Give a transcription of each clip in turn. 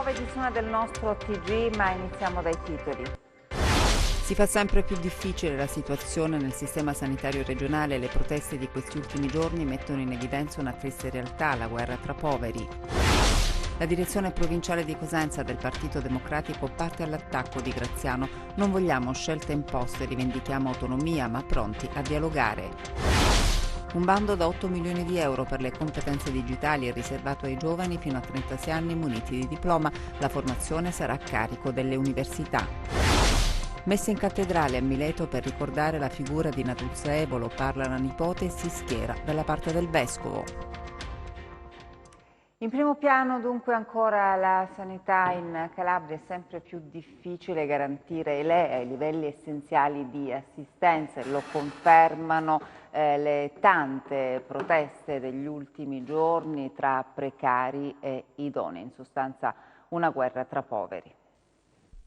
nuova edizione del nostro TG, ma iniziamo dai titoli. Si fa sempre più difficile la situazione nel sistema sanitario regionale e le proteste di questi ultimi giorni mettono in evidenza una triste realtà, la guerra tra poveri. La direzione provinciale di Cosenza del Partito Democratico parte all'attacco di Graziano. Non vogliamo scelte imposte, rivendichiamo autonomia, ma pronti a dialogare. Un bando da 8 milioni di euro per le competenze digitali è riservato ai giovani fino a 36 anni muniti di diploma. La formazione sarà a carico delle università. Messa in cattedrale a Mileto per ricordare la figura di Natuzza Evolo, parla la nipote e si schiera dalla parte del vescovo. In primo piano dunque ancora la sanità in Calabria. È sempre più difficile garantire i livelli essenziali di assistenza, lo confermano le tante proteste degli ultimi giorni tra precari e idonei, in sostanza una guerra tra poveri.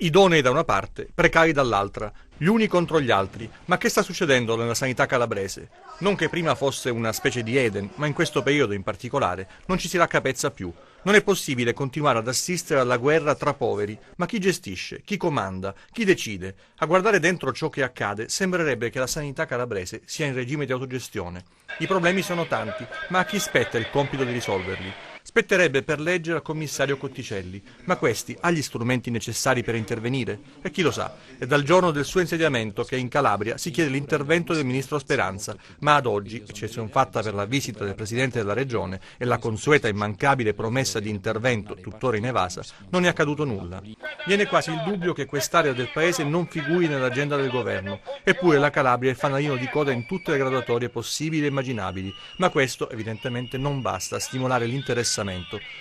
Idonei da una parte, precari dall'altra, gli uni contro gli altri. Ma che sta succedendo nella sanità calabrese? Non che prima fosse una specie di Eden, ma in questo periodo in particolare non ci si raccapezza più. Non è possibile continuare ad assistere alla guerra tra poveri. Ma chi gestisce? Chi comanda? Chi decide? A guardare dentro ciò che accade, sembrerebbe che la sanità calabrese sia in regime di autogestione. I problemi sono tanti, ma a chi spetta il compito di risolverli? Spetterebbe per legge al commissario Cotticelli, ma questi ha gli strumenti necessari per intervenire? E chi lo sa, è dal giorno del suo insediamento che in Calabria si chiede l'intervento del ministro Speranza, ma ad oggi, eccezione fatta per la visita del presidente della regione e la consueta immancabile promessa di intervento tuttora inevasa, non è accaduto nulla. Viene quasi il dubbio che quest'area del paese non figuri nell'agenda del governo, eppure la Calabria è il fanalino di coda in tutte le graduatorie possibili e immaginabili, ma questo evidentemente non basta a stimolare l'interesse.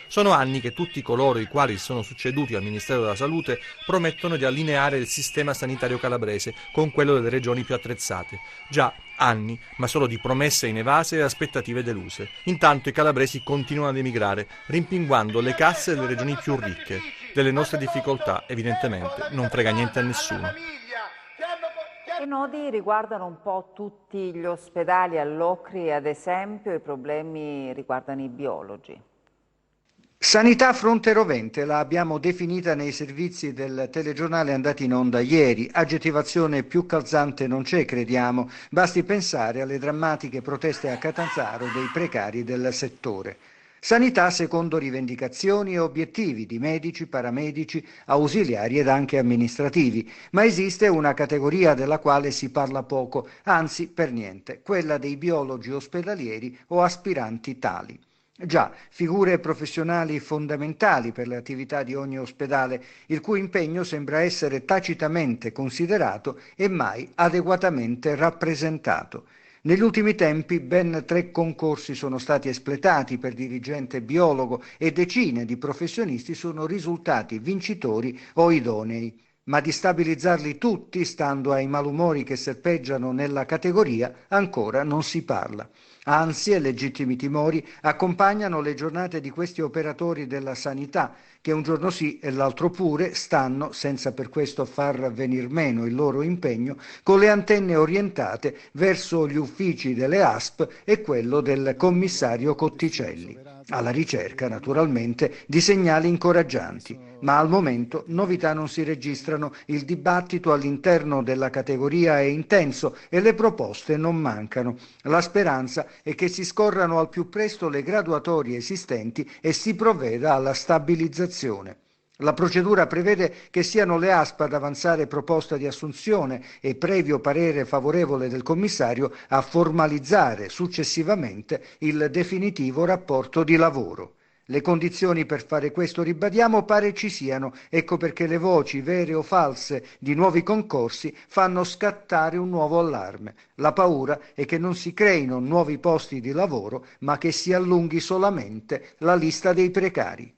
Sono anni che tutti coloro i quali si sono succeduti al Ministero della Salute promettono di allineare il sistema sanitario calabrese con quello delle regioni più attrezzate. Già anni, ma solo di promesse inevase e aspettative deluse. Intanto i calabresi continuano ad emigrare, rimpinguando le casse delle regioni più ricche. Delle nostre difficoltà, evidentemente, non frega niente a nessuno. I nodi riguardano un po' tutti gli ospedali. All'Ocri, ad esempio, i problemi riguardano i biologi. Sanità fronte rovente, la abbiamo definita nei servizi del telegiornale andati in onda ieri. Aggettivazione più calzante non c'è, crediamo. Basti pensare alle drammatiche proteste a Catanzaro dei precari del settore. Sanità secondo rivendicazioni e obiettivi di medici, paramedici, ausiliari ed anche amministrativi, ma esiste una categoria della quale si parla poco, anzi per niente, quella dei biologi ospedalieri o aspiranti tali. Già, figure professionali fondamentali per le attività di ogni ospedale, il cui impegno sembra essere tacitamente considerato e mai adeguatamente rappresentato. Negli ultimi tempi ben 3 concorsi sono stati espletati per dirigente biologo e decine di professionisti sono risultati vincitori o idonei. Ma di stabilizzarli tutti, stando ai malumori che serpeggiano nella categoria, ancora non si parla. Ansie e legittimi timori accompagnano le giornate di questi operatori della sanità, che un giorno sì e l'altro pure stanno, senza per questo far venir meno il loro impegno, con le antenne orientate verso gli uffici delle ASP e quello del commissario Cotticelli, alla ricerca naturalmente di segnali incoraggianti. Ma al momento novità non si registrano, il dibattito all'interno della categoria è intenso e le proposte non mancano. La speranza è che si scorrano al più presto le graduatorie esistenti e si provveda alla stabilizzazione. La procedura prevede che siano le ASP ad avanzare proposta di assunzione e, previo parere favorevole del commissario, a formalizzare successivamente il definitivo rapporto di lavoro. Le condizioni per fare questo, ribadiamo, pare ci siano, ecco perché le voci, vere o false, di nuovi concorsi fanno scattare un nuovo allarme. La paura è che non si creino nuovi posti di lavoro, ma che si allunghi solamente la lista dei precari.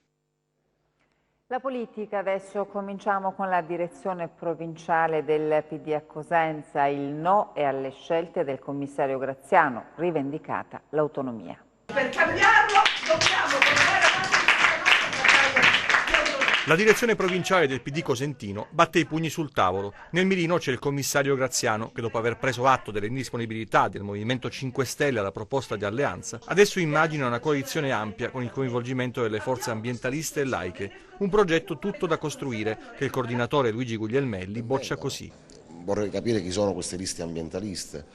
La politica, adesso cominciamo con la direzione provinciale del PD a Cosenza. Il no è alle scelte del commissario Graziano, rivendicata l'autonomia. Per cambiarlo dobbiamo portare avanti questa nostra battaglia. La direzione provinciale del PD cosentino batte i pugni sul tavolo. Nel mirino c'è il commissario Graziano che, dopo aver preso atto delle indisponibilità del Movimento 5 Stelle alla proposta di alleanza, adesso immagina una coalizione ampia con il coinvolgimento delle forze ambientaliste e laiche. Un progetto tutto da costruire che il coordinatore Luigi Guglielmelli boccia così. Vorrei capire chi sono queste liste ambientaliste.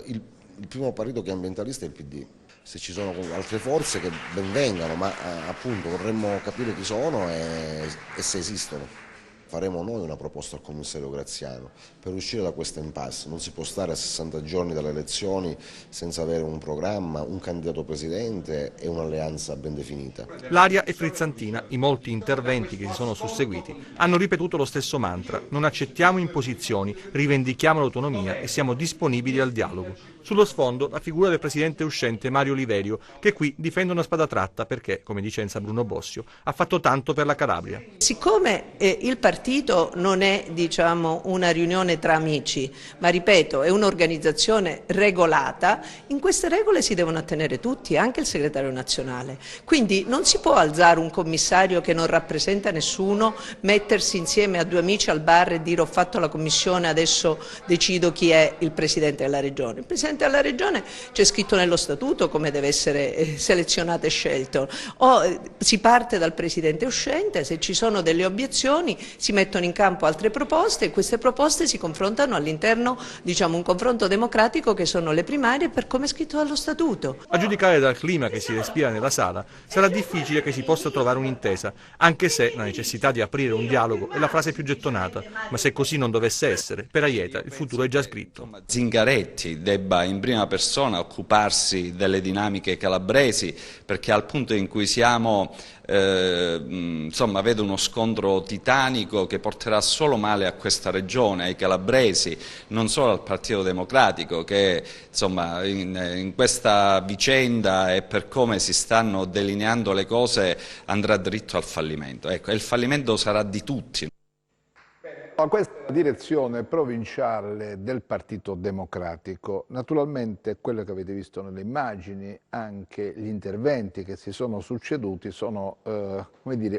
Il primo partito che è ambientalista è il PD. Se ci sono altre forze che ben vengano, ma appunto vorremmo capire chi sono e se esistono. Faremo noi una proposta al commissario Graziano per uscire da questa impasse. Non si può stare a 60 giorni dalle elezioni senza avere un programma, un candidato presidente e un'alleanza ben definita. L'aria è frizzantina, i molti interventi che si sono susseguiti hanno ripetuto lo stesso mantra: non accettiamo imposizioni, rivendichiamo l'autonomia e siamo disponibili al dialogo. Sullo sfondo la figura del presidente uscente Mario Oliverio, che qui difende una spada tratta perché, come dice Bruno Bossio, ha fatto tanto per la Calabria. Siccome il partito non è, una riunione tra amici, ma ripeto, è un'organizzazione regolata, in queste regole si devono attenere tutti, anche il segretario nazionale. Quindi non si può alzare un commissario che non rappresenta nessuno, mettersi insieme a due amici al bar e dire: ho fatto la commissione, adesso decido chi è il presidente della regione. Il presidente della regione c'è scritto nello statuto come deve essere selezionato e scelto. O si parte dal presidente uscente, se ci sono delle obiezioni si mettono in campo altre proposte e queste proposte si confrontano all'interno, un confronto democratico che sono le primarie per come è scritto dallo statuto. A giudicare dal clima che si respira nella sala, sarà difficile che si possa trovare un'intesa, anche se la necessità di aprire un dialogo è la frase più gettonata. Ma se così non dovesse essere, per Aieta il futuro è già scritto. Zingaretti debba in prima persona occuparsi delle dinamiche calabresi, perché al punto in cui siamo vedo uno scontro titanico che porterà solo male a questa regione, ai calabresi, non solo al Partito Democratico che in questa vicenda e per come si stanno delineando le cose andrà dritto al fallimento. Ecco, e il fallimento sarà di tutti. Questa è la direzione provinciale del Partito Democratico. Naturalmente quello che avete visto nelle immagini, anche gli interventi che si sono succeduti sono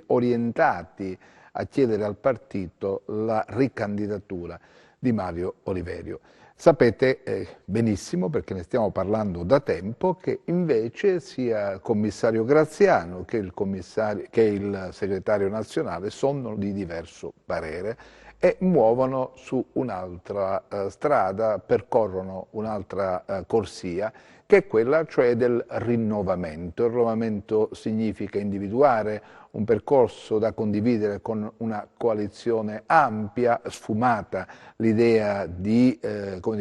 orientati a chiedere al partito la ricandidatura di Mario Oliverio. Sapete benissimo, perché ne stiamo parlando da tempo, che invece sia il commissario Graziano che il segretario nazionale sono di diverso parere e muovono su un'altra strada, percorrono un'altra corsia, che è quella cioè del rinnovamento. Il rinnovamento significa individuare un percorso da condividere con una coalizione ampia, sfumata l'idea di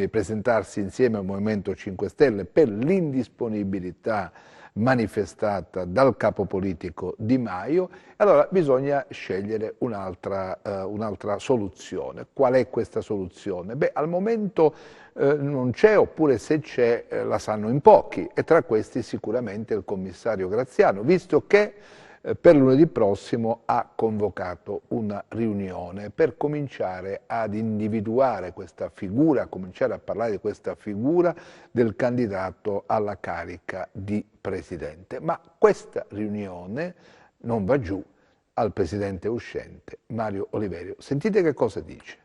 presentarsi insieme al Movimento 5 Stelle per l'indisponibilità manifestata dal capo politico Di Maio. Allora bisogna scegliere un'altra soluzione. Qual è questa soluzione? Beh, al momento non c'è, oppure se c'è la sanno in pochi, e tra questi sicuramente il commissario Graziano, visto che per lunedì prossimo ha convocato una riunione per cominciare ad individuare questa figura, cominciare a parlare di questa figura del candidato alla carica di presidente. Ma questa riunione non va giù al presidente uscente Mario Oliverio. Sentite che cosa dice.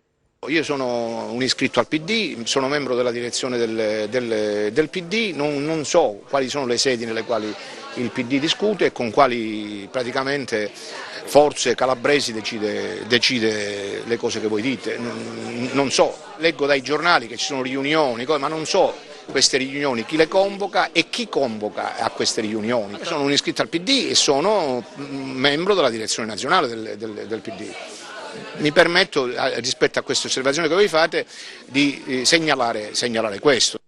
Io sono un iscritto al PD, sono membro della direzione del PD, non so quali sono le sedi nelle quali il PD discute e con quali praticamente forze calabresi decide le cose che voi dite. Non so, leggo dai giornali che ci sono riunioni, ma non so queste riunioni chi le convoca e chi convoca a queste riunioni. Io sono un iscritto al PD e sono membro della direzione nazionale del PD. Mi permetto, rispetto a queste osservazioni che voi fate, di segnalare questo.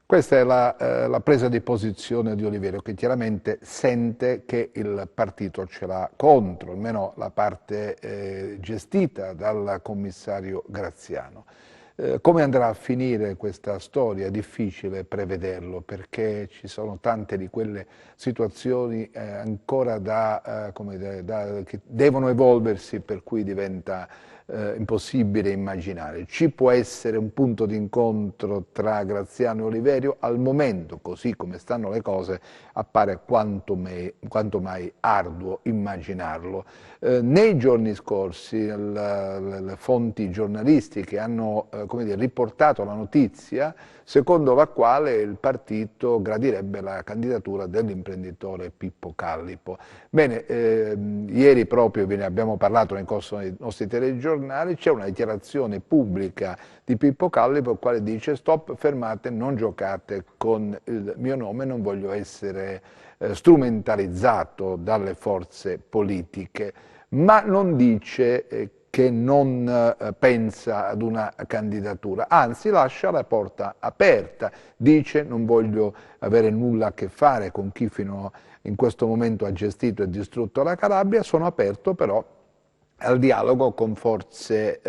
Questa è la presa di posizione di Oliverio, che chiaramente sente che il partito ce l'ha contro, almeno la parte gestita dal commissario Graziano. Come andrà a finire questa storia è difficile prevederlo, perché ci sono tante di quelle situazioni ancora che devono evolversi, per cui diventa impossibile immaginare. Ci può essere un punto d'incontro tra Graziano e Oliverio? Al momento, così come stanno le cose, appare quanto mai arduo immaginarlo. Nei giorni scorsi le fonti giornalistiche hanno riportato la notizia secondo la quale il partito gradirebbe la candidatura dell'imprenditore Pippo Callipo. Bene, ieri proprio ve ne abbiamo parlato nel corso dei nostri telegiornali, c'è una dichiarazione pubblica di Pippo Callipo, il quale dice: stop, fermate, non giocate con il mio nome, non voglio essere strumentalizzato dalle forze politiche, ma non dice che non pensa ad una candidatura, anzi lascia la porta aperta, dice: non voglio avere nulla a che fare con chi fino in questo momento ha gestito e distrutto la Calabria, sono aperto però al dialogo con forze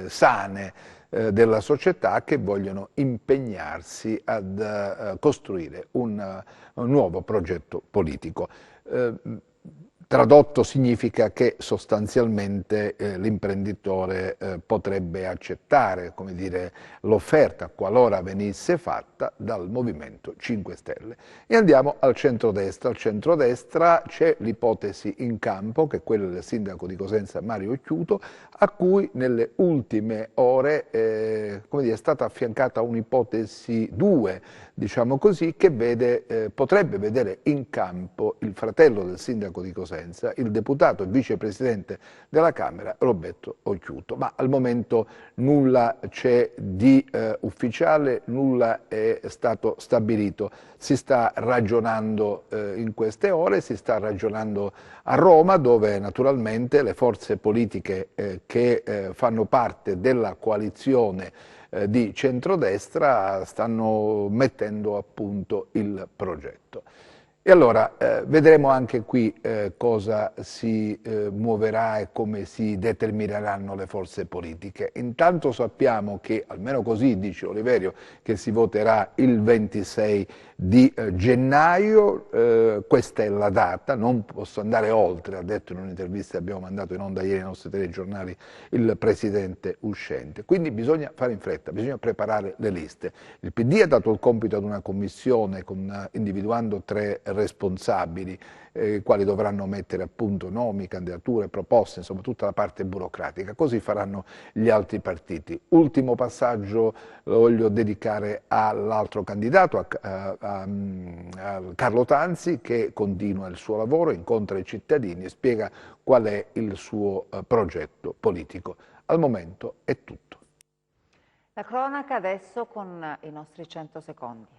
sane della società che vogliono impegnarsi ad costruire un nuovo progetto politico. Tradotto significa che sostanzialmente l'imprenditore potrebbe accettare, come dire, l'offerta qualora venisse fatta dal Movimento 5 Stelle. E andiamo al centrodestra. Al centrodestra c'è l'ipotesi in campo, che è quella del sindaco di Cosenza Mario Occhiuto, a cui nelle ultime ore è stata affiancata un'ipotesi 2, diciamo così, che potrebbe vedere in campo il fratello del sindaco di Cosenza, il deputato e vicepresidente della Camera Roberto Occhiuto, ma al momento nulla c'è di ufficiale, nulla è stato stabilito. Si sta ragionando in queste ore, si sta ragionando a Roma, dove naturalmente le forze politiche che fanno parte della coalizione di centrodestra stanno mettendo a punto il progetto. E allora vedremo anche qui cosa si muoverà e come si determineranno le forze politiche. Intanto sappiamo che, almeno così dice Oliverio, che si voterà il 26 di gennaio, questa è la data, non posso andare oltre, ha detto in un'intervista che abbiamo mandato in onda ieri ai nostri telegiornali il presidente uscente. Quindi bisogna fare in fretta, bisogna preparare le liste. Il PD ha dato il compito ad una commissione individuando 3 responsabili, quali dovranno mettere a punto nomi, candidature, proposte, insomma tutta la parte burocratica. Così faranno gli altri partiti. Ultimo passaggio lo voglio dedicare all'altro candidato, a Carlo Tanzi, che continua il suo lavoro, incontra i cittadini e spiega qual è il suo progetto politico. Al momento è tutto. La cronaca adesso con i nostri 100 secondi.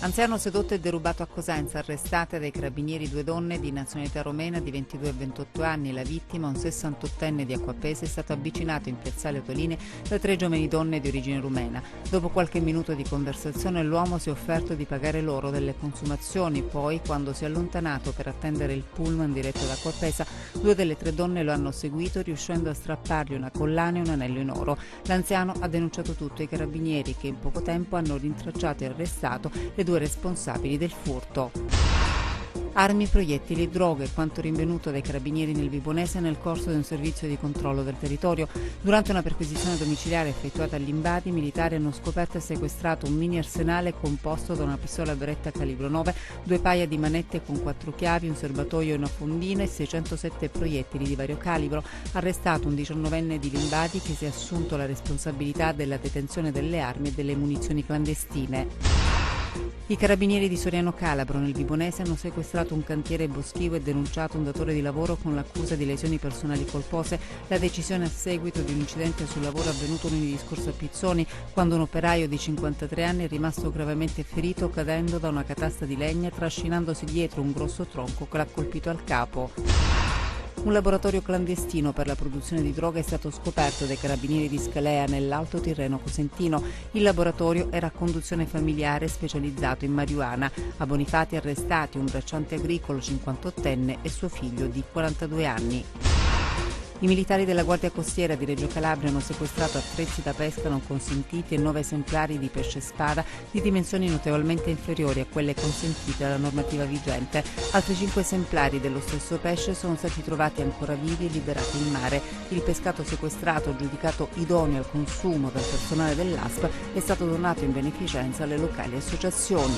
Anziano sedotto e derubato a Cosenza, arrestate dai carabinieri 2 donne di nazionalità romena di 22 e 28 anni. La vittima, un 68enne di Acquapese, è stato avvicinato in piazzale Otoline da 3 giovani donne di origine rumena. Dopo qualche minuto di conversazione l'uomo si è offerto di pagare loro delle consumazioni, poi quando si è allontanato per attendere il pullman diretto da Acquapesa, 2 delle 3 donne lo hanno seguito riuscendo a strappargli una collana e un anello in oro. L'anziano ha denunciato tutto ai carabinieri, che in poco tempo hanno rintracciato e arrestato le 2 responsabili del furto. Armi, proiettili e droghe, quanto rinvenuto dai carabinieri nel Vibonese nel corso di un servizio di controllo del territorio. Durante una perquisizione domiciliare effettuata agli Imbadi, i militari hanno scoperto e sequestrato un mini arsenale composto da una pistola Beretta calibro 9, 2 paia di manette con 4 chiavi, un serbatoio e una fondina e 607 proiettili di vario calibro. Arrestato un 19enne di Limbadi che si è assunto la responsabilità della detenzione delle armi e delle munizioni clandestine. I carabinieri di Soriano Calabro nel Vibonese hanno sequestrato un cantiere boschivo e denunciato un datore di lavoro con l'accusa di lesioni personali colpose. La decisione a seguito di un incidente sul lavoro avvenuto lunedì scorso a Pizzoni, quando un operaio di 53 anni è rimasto gravemente ferito cadendo da una catasta di legna trascinandosi dietro un grosso tronco che l'ha colpito al capo. Un laboratorio clandestino per la produzione di droga è stato scoperto dai carabinieri di Scalea nell'Alto Tirreno Cosentino. Il laboratorio era a conduzione familiare specializzato in marijuana. A Bonifati arrestati un bracciante agricolo 58enne e suo figlio di 42 anni. I militari della Guardia Costiera di Reggio Calabria hanno sequestrato attrezzi da pesca non consentiti e 9 esemplari di pesce spada di dimensioni notevolmente inferiori a quelle consentite dalla normativa vigente. Altri 5 esemplari dello stesso pesce sono stati trovati ancora vivi e liberati in mare. Il pescato sequestrato, giudicato idoneo al consumo dal personale dell'ASP, è stato donato in beneficenza alle locali associazioni.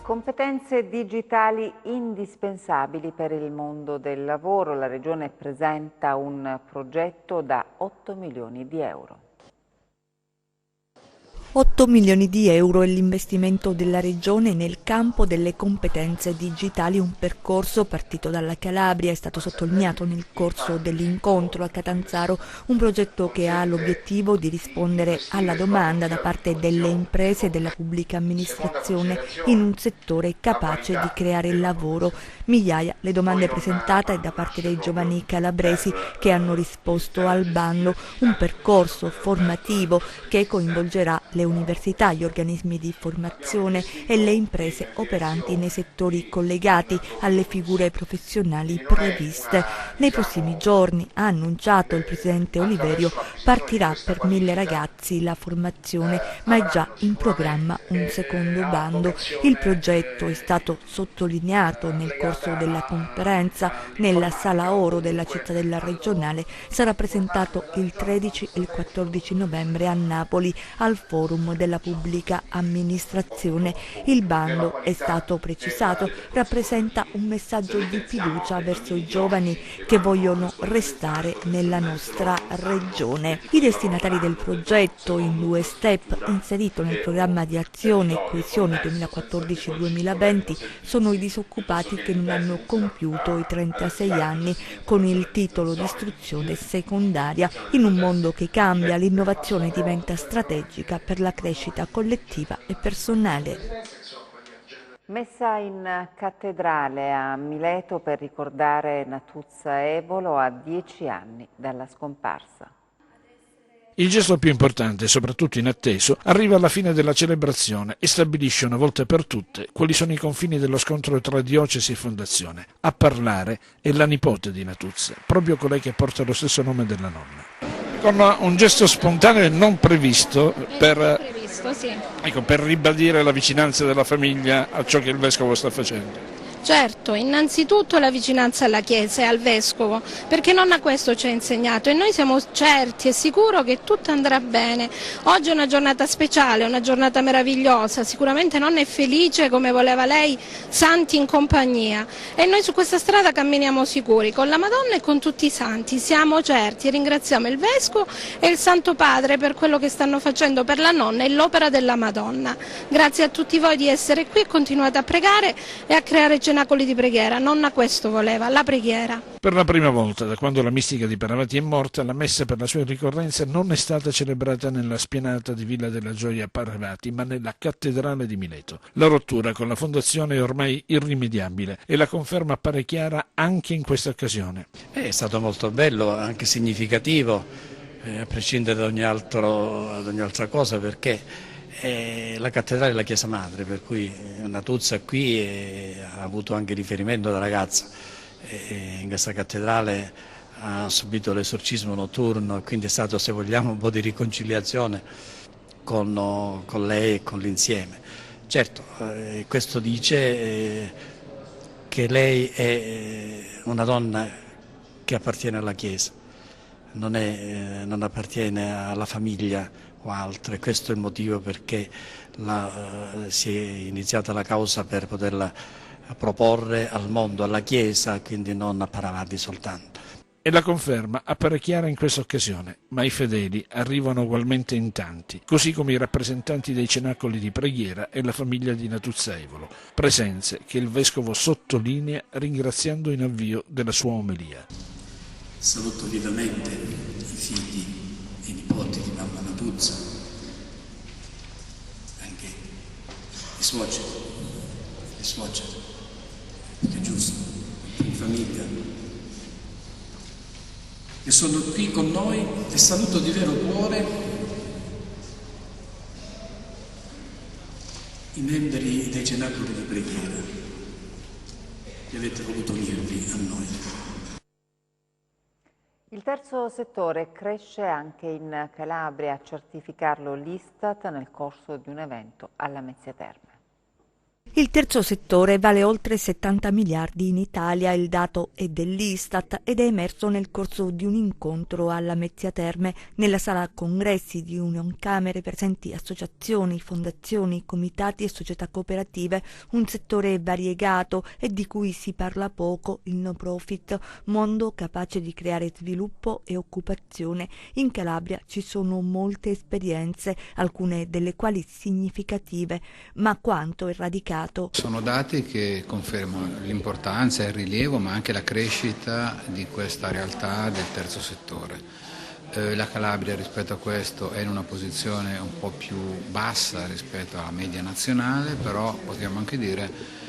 Competenze digitali indispensabili per il mondo del lavoro. La Regione presenta un progetto da 8 milioni di euro. 8 milioni di euro è l'investimento della Regione nel campo delle competenze digitali, un percorso partito dalla Calabria, è stato sottolineato nel corso dell'incontro a Catanzaro, un progetto che ha l'obiettivo di rispondere alla domanda da parte delle imprese e della pubblica amministrazione in un settore capace di creare lavoro. Migliaia le domande presentate da parte dei giovani calabresi che hanno risposto al bando, un percorso formativo che coinvolgerà le università, gli organismi di formazione e le imprese operanti nei settori collegati alle figure professionali previste. Nei prossimi giorni, ha annunciato il presidente Oliverio, partirà per 1000 ragazzi la formazione, ma è già in programma un secondo bando. Il progetto è stato sottolineato nel corso della conferenza nella Sala Oro della cittadella regionale, sarà presentato il 13 e il 14 novembre a Napoli al Forum della pubblica amministrazione. Il bando, è stato precisato, rappresenta un messaggio di fiducia verso i giovani che vogliono restare nella nostra regione. I destinatari del progetto, in 2 step, inserito nel programma di azione e coesione 2014-2020, sono i disoccupati che non hanno compiuto i 36 anni con il titolo di istruzione secondaria. In un mondo che cambia, l'innovazione diventa strategica per la crescita collettiva e personale. Messa in cattedrale a Mileto per ricordare Natuzza Evolo a 10 anni dalla scomparsa. Il gesto più importante e soprattutto inatteso arriva alla fine della celebrazione e stabilisce una volta per tutte quali sono i confini dello scontro tra diocesi e fondazione. A parlare è la nipote di Natuzza, proprio colei che porta lo stesso nome della nonna. Con un gesto spontaneo e non previsto per ribadire la vicinanza della famiglia a ciò che il Vescovo sta facendo. Certo, innanzitutto la vicinanza alla Chiesa e al Vescovo, perché nonna questo ci ha insegnato e noi siamo certi e sicuri che tutto andrà bene. Oggi è una giornata speciale, una giornata meravigliosa, sicuramente nonna è felice come voleva lei, santi in compagnia, e noi su questa strada camminiamo sicuri, con la Madonna e con tutti i santi, siamo certi e ringraziamo il Vescovo e il Santo Padre per quello che stanno facendo per la nonna e l'opera della Madonna. Grazie a tutti voi di essere qui e continuate a pregare e a creare cenacoli di preghiera. Nonna questo voleva, la preghiera. Per la prima volta da quando la mistica di Paravati è morta, la messa per la sua ricorrenza non è stata celebrata nella spianata di Villa della Gioia Paravati, ma nella cattedrale di Mileto. La rottura con la fondazione è ormai irrimediabile e la conferma appare chiara anche in questa occasione. È stato molto bello, anche significativo, a prescindere da ogni altra cosa, perché la cattedrale è la chiesa madre, per cui Natuzza qui ha avuto anche riferimento da ragazza. In questa cattedrale ha subito l'esorcismo notturno e quindi è stato, se vogliamo, un po' di riconciliazione con lei e con l'insieme. Certo, questo dice che lei è una donna che appartiene alla Chiesa, non appartiene alla famiglia o altre. Questo è il motivo perché si è iniziata la causa per poterla proporre al mondo, alla Chiesa, quindi non a Paravati soltanto. E la conferma appare chiara in questa occasione, ma i fedeli arrivano ugualmente in tanti, così come i rappresentanti dei cenacoli di preghiera e la famiglia di Natuzza Evolo, presenze che il Vescovo sottolinea ringraziando in avvio della sua omelia. Saluto vivamente i figli e i nipoti di mamma Natuzza, anche i suoceri, è giusto, in famiglia, che sono qui con noi, e saluto di vero cuore i membri dei cenacoli di preghiera che avete voluto unirvi a noi. Il terzo settore cresce anche in Calabria, a certificarlo l'Istat nel corso di un evento alla Mezzia Terme. Il terzo settore vale oltre 70 miliardi in Italia, il dato è dell'Istat ed è emerso nel corso di un incontro alla Mezzia Terme nella sala congressi di Unioncamere, presenti associazioni, fondazioni, comitati e società cooperative, un settore variegato e di cui si parla poco, il no profit, mondo capace di creare sviluppo e occupazione. In Calabria ci sono molte esperienze, alcune delle quali significative, ma quanto è radicato. Sono dati che confermano l'importanza e il rilievo, ma anche la crescita di questa realtà del terzo settore. La Calabria rispetto a questo è in una posizione un po' più bassa rispetto alla media nazionale, però possiamo anche dire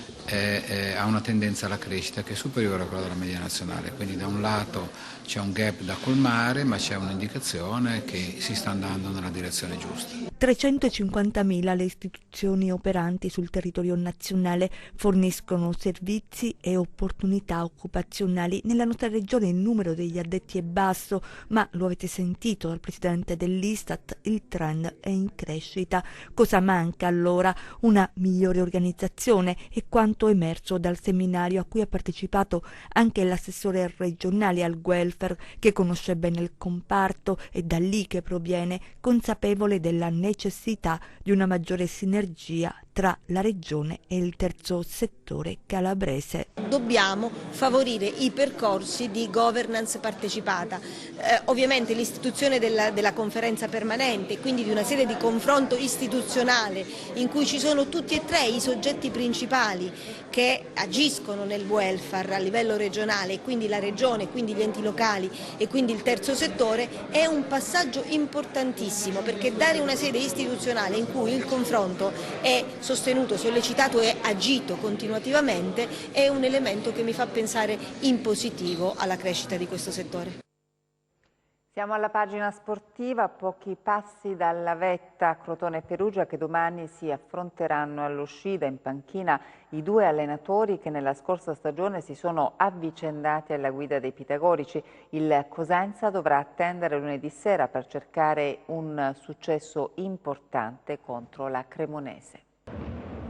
ha una tendenza alla crescita che è superiore a quella della media nazionale, quindi da un lato c'è un gap da colmare, ma c'è un'indicazione che si sta andando nella direzione giusta. 350.000 le istituzioni operanti sul territorio nazionale forniscono servizi e opportunità occupazionali. Nella nostra regione il numero degli addetti è basso, ma lo avete sentito dal presidente dell'Istat, il trend è in crescita. Cosa manca allora? Una migliore organizzazione e quanto emerso dal seminario a cui ha partecipato anche l'assessore regionale al welfare, che conosce bene il comparto e da lì che proviene, consapevole della necessità di una maggiore sinergia tra la regione e il terzo settore calabrese. Dobbiamo favorire i percorsi di governance partecipata, ovviamente l'istituzione della conferenza permanente, quindi di una sede di confronto istituzionale in cui ci sono tutti e tre i soggetti principali che agiscono nel welfare a livello regionale, quindi la regione, quindi gli enti locali e quindi il terzo settore, è un passaggio importantissimo, perché dare una sede istituzionale in cui il confronto è sostenuto, sollecitato e agito continuativamente è un elemento che mi fa pensare in positivo alla crescita di questo settore. Siamo alla pagina sportiva, a pochi passi dalla vetta Crotone e Perugia che domani si affronteranno all'uscita. In panchina i due allenatori che nella scorsa stagione si sono avvicendati alla guida dei pitagorici. Il Cosenza dovrà attendere lunedì sera per cercare un successo importante contro la Cremonese.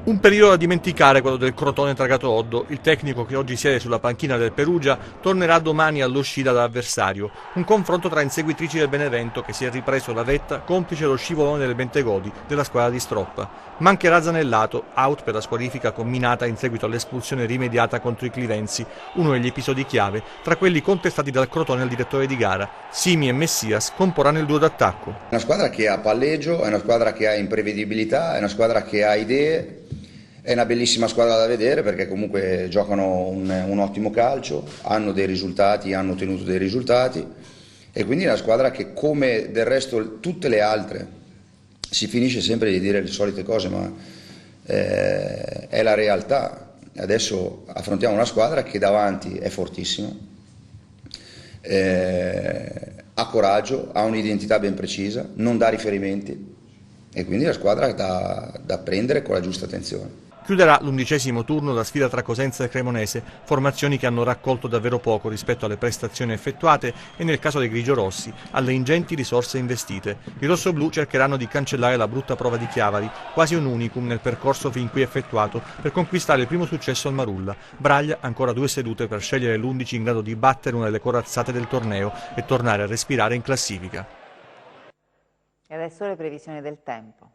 Un periodo da dimenticare quello del Crotone Tragato Oddo. Il tecnico che oggi siede sulla panchina del Perugia tornerà domani all'uscita dall'avversario. Un confronto tra inseguitrici del Benevento che si è ripreso la vetta complice lo scivolone del Bentegodi della squadra di Stroppa. Mancherà Zanellato, out per la squalifica combinata in seguito all'espulsione rimediata contro i Clivenzi, uno degli episodi chiave tra quelli contestati dal Crotone al direttore di gara. Simi e Messias comporranno il duo d'attacco. È una squadra che ha palleggio, è una squadra che ha imprevedibilità, è una squadra che ha idee. È una bellissima squadra da vedere perché comunque giocano un ottimo calcio, hanno dei risultati, hanno ottenuto dei risultati e quindi è una squadra che, come del resto tutte le altre, si finisce sempre di dire le solite cose, ma è la realtà. Adesso affrontiamo una squadra che davanti è fortissima, ha coraggio, ha un'identità ben precisa, non dà riferimenti e quindi è una squadra da prendere con la giusta attenzione. Chiuderà l'11° turno la sfida tra Cosenza e Cremonese, formazioni che hanno raccolto davvero poco rispetto alle prestazioni effettuate e, nel caso dei grigiorossi, alle ingenti risorse investite. I rossoblù cercheranno di cancellare la brutta prova di Chiavari, quasi un unicum nel percorso fin qui effettuato, per conquistare il primo successo al Marulla. Braglia ancora 2 sedute per scegliere l'11 in grado di battere una delle corazzate del torneo e tornare a respirare in classifica. E adesso le previsioni del tempo.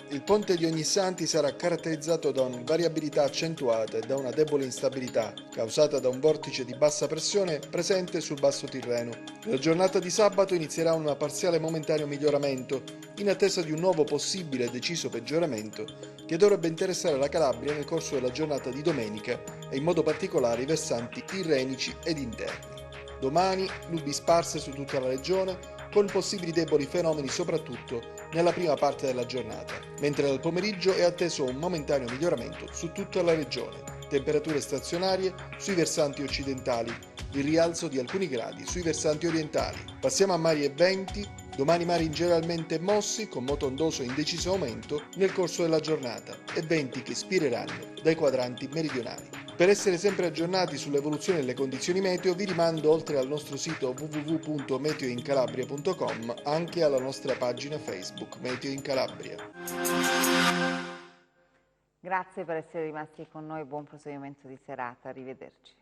Il ponte di Ognissanti sarà caratterizzato da una variabilità accentuata e da una debole instabilità, causata da un vortice di bassa pressione presente sul basso Tirreno. La giornata di sabato inizierà un parziale momentaneo miglioramento, in attesa di un nuovo possibile e deciso peggioramento, che dovrebbe interessare la Calabria nel corso della giornata di domenica e in modo particolare i versanti tirrenici ed interni. Domani nubi sparse su tutta la regione, con possibili deboli fenomeni soprattutto nella prima parte della giornata, mentre dal pomeriggio è atteso un momentaneo miglioramento su tutta la regione. Temperature stazionarie sui versanti occidentali, il rialzo di alcuni gradi sui versanti orientali. Passiamo a mari e venti. Domani mari generalmente mossi, con moto ondoso in deciso aumento nel corso della giornata e venti che spireranno dai quadranti meridionali. Per essere sempre aggiornati sull'evoluzione delle condizioni meteo vi rimando, oltre al nostro sito www.meteoincalabria.com, anche alla nostra pagina Facebook Meteo in Calabria. Grazie per essere rimasti con noi, buon proseguimento di serata, arrivederci.